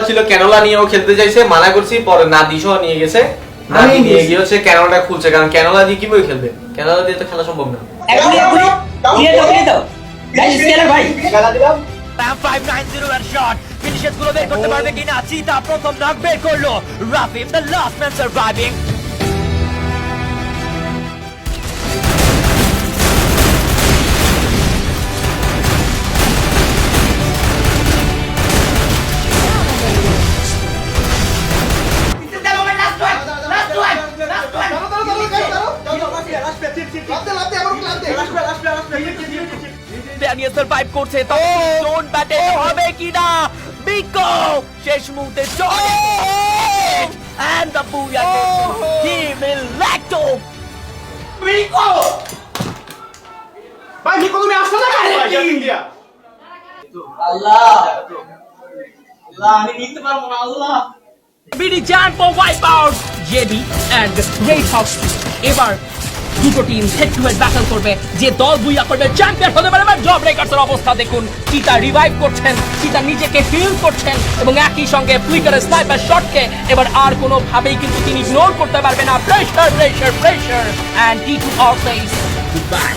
ছিল ক্যানোলা নিয়েও খেলতে চাইছে, মানা করছি, পরে নাদি সহ নিয়ে গেছে। নাদি নিয়ে গিয়ে হচ্ছে ক্যানোলাটা খুলছে, কারণ ক্যানোলা দিয়ে কিভাবে খেলবে, ক্যানোলা দিয়ে তো খেলা সম্ভব না। PAM 590 এর শট ফিনিশেস গুলো বের করতে পারবে কিনা? চিতা প্রথম নক বের করলো। Rafim the last man surviving. Daniel survive করছে, তবে জোন ব্যাটে হবে কিনা? বিকো শেষ মুহূর্তে চলে এন্ড দ্য বুয়া টিম ইলেক্টো। বিকো ভাই নিকো তুমি আসছো না ইন্ডিয়া? আল্লাহ আল্লাহ আমি নিতে পারবো না আল্লাহ। BD champ for wipe out JB and red hawks. এবার দুটো team head to head battle করবে, যে দল বুইয়া করবে চ্যাম্পিয়ন হতে পারে। জব ব্রেকার্সের অবস্থা দেখুন, চিতা রিভাইভ করছেন, চিতা নিজেকে হিল করছেন এবং একই সঙ্গে ফ্লিকারের স্নাইপার শটকে এবার আর কোনো ভাবেই কিন্তু তিনি ইগনোর করতে পারবে না। প্রেসার প্রেসার প্রেসার এন্ড টি2 অলওয়েজ গুড বাই।